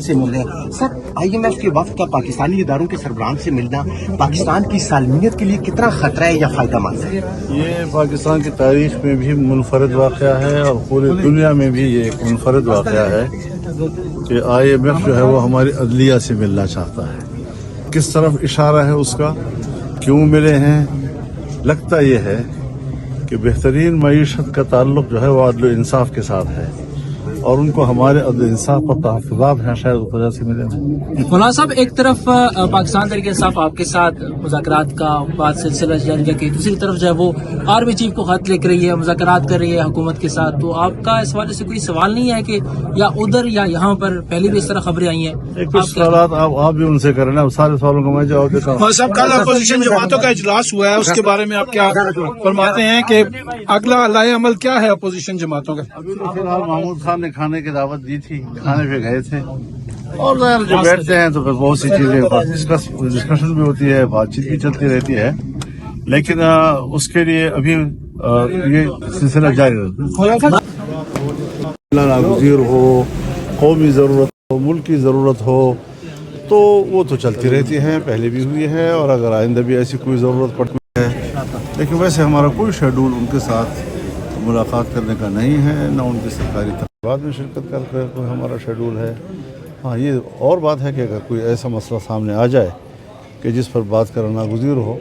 سے مل رہے ہیں سر IMF کے وفد کا پاکستانی اداروں کے سربراہان سے ملنا پاکستان کی سالمیت کے لیے کتنا خطرہ ہے یا فائدہ مند ہے؟ یہ پاکستان کی تاریخ میں بھی منفرد واقعہ ہے اور پوری دنیا میں بھی یہ ایک منفرد واقعہ ہے کہ IMF جو ہے وہ ہماری عدلیہ سے ملنا چاہتا ہے. کس طرف اشارہ ہے اس کا، کیوں ملے ہیں؟ لگتا یہ ہے کہ بہترین معیشت کا تعلق جو ہے وہ عدل و انصاف کے ساتھ ہے اور ان کو ہمارے عدل انصاف پر تحفظات ہیں، شاید اس وجہ سے ملے ہیں. مولانا صاحب، ایک طرف پاکستان تحریک انصاف آپ کے ساتھ مذاکرات کا بات سلسلہ جاری رکھے، دوسری طرف جو ہے وہ آرمی چیف کو خط لکھ رہی ہے، مذاکرات کر رہی ہے حکومت کے ساتھ، تو آپ کا اس حوالے سے کوئی سوال نہیں ہے کہ یا ادھر یا یہاں پر پہلے بھی اس طرح خبریں آئی ہیں؟ کچھ سوالات آپ بھی ان سے کریں نا، سارے سوالوں کا میں جواب دیتا ہوں. صاحب، کل اپوزیشن جماعتوں کا اجلاس ہوا ہے، اس کے بارے میں آپ کیا فرماتے ہیں کہ اگلا لائحہ عمل کیا ہے اپوزیشن جماعتوں کا؟ ابھی تو فی الحال محمود خان نے کھانے کی دعوت دی تھی، کھانے پہ گئے تھے، اور ظاہر جو بیٹھتے ہیں تو پھر بہت سی چیزیں ڈسکشن بھی ہوتی ہے، بات چیت بھی چلتی رہتی ہے، لیکن اس کے لیے ابھی یہ سلسلہ جاری رہتا ہے. ناگزیر ہو، قومی ضرورت ہو، ملکی ضرورت ہو تو وہ تو چلتی رہتی ہیں، پہلے بھی ہوئی ہے اور اگر آئندہ بھی ایسی کوئی ضرورت پڑتی ہے. لیکن ویسے ہمارا کوئی شیڈول ان کے ساتھ ملاقات کرنے کا نہیں ہے، نہ ان کی سرکاری تقریبات میں شرکت کر کے کوئی ہمارا شیڈول ہے. ہاں، یہ اور بات ہے کہ اگر کوئی ایسا مسئلہ سامنے آ جائے کہ جس پر بات کرنا ناگزیر ہو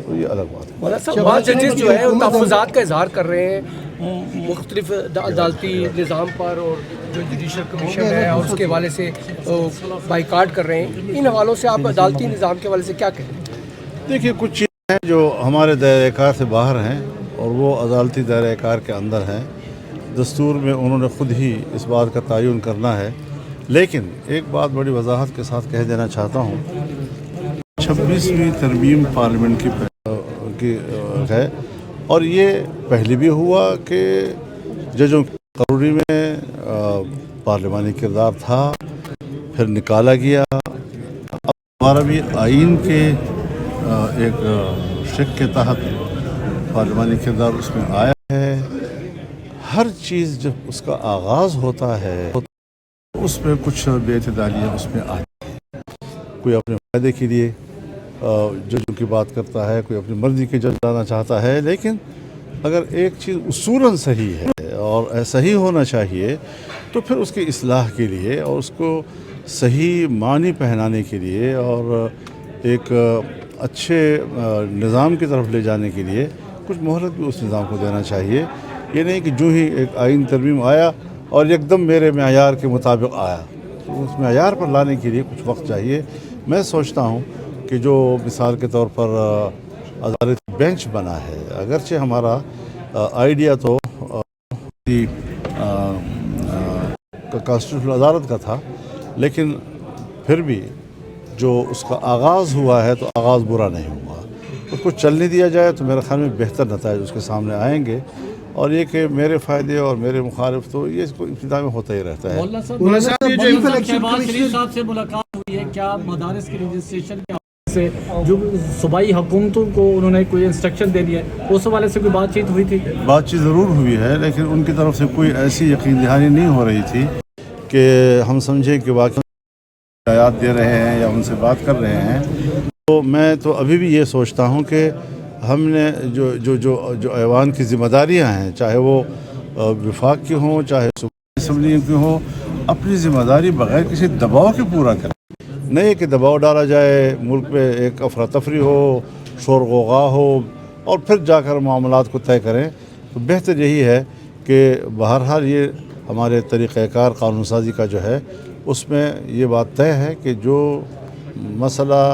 تو یہ الگ بات ہے. مولانا صاحب، بعض ججز جو ہے تحفظات کا اظہار کر رہے ہیں مختلف عدالتی نظام پر، اور جو جوڈیشل کمیشن ہے اور اس کے حوالے سے بائیکاٹ کر رہے ہیں. ان حوالوں سے آپ عدالتی نظام کے حوالے سے کیا کہیں؟ دیکھیے، کچھ چیزیں ہیں جو ہمارے دائرۂ کار سے باہر ہیں اور وہ عدالتی دائرۂ کار کے اندر ہیں. دستور میں انہوں نے خود ہی اس بات کا تعین کرنا ہے. لیکن ایک بات بڑی وضاحت کے ساتھ کہہ دینا چاہتا ہوں، 26ویں ترمیم پارلیمنٹ کی ہے اور یہ پہلے بھی ہوا کہ ججوں کی قرری میں پارلیمانی کردار تھا، پھر نکالا گیا. اب ہمارا بھی آئین کے ایک شق کے تحت پارلیمانی کردار اس میں آیا ہے. ہر چیز جب اس کا آغاز ہوتا ہے اس میں کچھ بے اعتدالیاں اس میں آتی ہیں. کوئی اپنے فائدے کے لیے ججوں کی بات کرتا ہے، کوئی اپنی مرضی کے جج لانا چاہتا ہے. لیکن اگر ایک چیز اصولاً صحیح ہے اور صحیح ہونا چاہیے تو پھر اس کی اصلاح کے لیے اور اس کو صحیح معنی پہنانے کے لیے اور ایک اچھے نظام کی طرف لے جانے کے لیے کچھ مہلت بھی اس نظام کو دینا چاہیے. یہ نہیں کہ جو ہی ایک آئین ترمیم آیا اور ایک دم میرے معیار کے مطابق آیا، تو اس معیار پر لانے کے لیے کچھ وقت چاہیے. میں سوچتا ہوں کہ جو مثال کے طور پر عدالتی بینچ بنا ہے، اگرچہ ہمارا آئیڈیا تو کانسٹیٹیوشنل عدالت کا تھا، لیکن پھر بھی جو اس کا آغاز ہوا ہے تو آغاز برا نہیں ہوا. اس کو چلنے دیا جائے تو میرے خیال میں بہتر نتائج اس کے سامنے آئیں گے. اور یہ کہ میرے فائدے اور میرے مخالف تو یہ اس کو ابتدا میں ہوتا ہی رہتا ہے. مولانا صاحب، یہ جو شہباز شریف صاحب سے ملاقات ہوئی ہے، کیا مدارس کی رجسٹریشن کے حوالے سے جو صوبائی حکومتوں کو انہوں نے کوئی انسٹرکشن دے دیا ہے، اس حوالے سے کوئی بات چیت ہوئی تھی؟ بات چیت ضرور ہوئی ہے، لیکن ان کی طرف سے کوئی ایسی یقین دہانی نہیں ہو رہی تھی کہ ہم سمجھیں کہ واقعی ہدایات دے رہے ہیں یا ان سے بات کر رہے ہیں. تو میں تو ابھی بھی یہ سوچتا ہوں کہ ہم نے جو ایوان کی ذمہ داریاں ہیں، چاہے وہ وفاق کی ہوں چاہے صوبائی اسمبلی کی ہوں، اپنی ذمہ داری بغیر کسی دباؤ کے پورا کریں. نہیں کہ دباؤ ڈالا جائے، ملک پہ ایک افراتفری ہو، شور غوغا ہو اور پھر جا کر معاملات کو طے کریں. تو بہتر یہی ہے کہ بہرحال یہ ہمارے طریقہ کار قانون سازی کا جو ہے اس میں یہ بات طے ہے کہ جو مسئلہ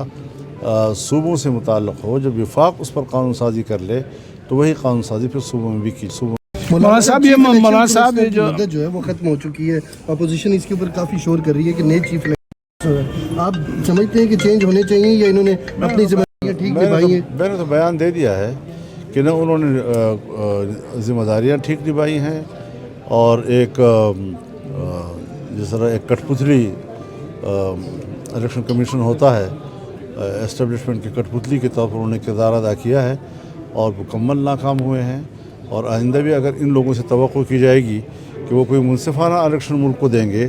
صوبوں سے متعلق ہو، جب وفاق اس پر قانون سازی کر لے تو وہی قانون سازی پھر صوبوں میں بھی کی. مولانا صاحب، یہ مولانا صاحب جو مدت جو ہے وہ ختم ہو چکی ہے، اپوزیشن اس کے اوپر کافی شور کر رہی ہے کہ نئے چیف آپ سمجھتے ہیں کہ چینج ہونے چاہیے یا انہوں نے اپنی ذمہ داریاں ٹھیک نبھائی ہیں؟ میں نے تو بیان دے دیا ہے کہ نہ انہوں نے ذمہ داریاں ٹھیک نبھائی ہیں اور ایک جس طرح ایک کٹ پتلی الیکشن کمیشن ہوتا ہے، اسٹیبلشمنٹ کی کٹ پتلی کے طور پر انہوں نے کردار ادا کیا ہے اور مکمل ناکام ہوئے ہیں. اور آئندہ بھی اگر ان لوگوں سے توقع کی جائے گی کہ وہ کوئی منصفانہ الیکشن ملک کو دیں گے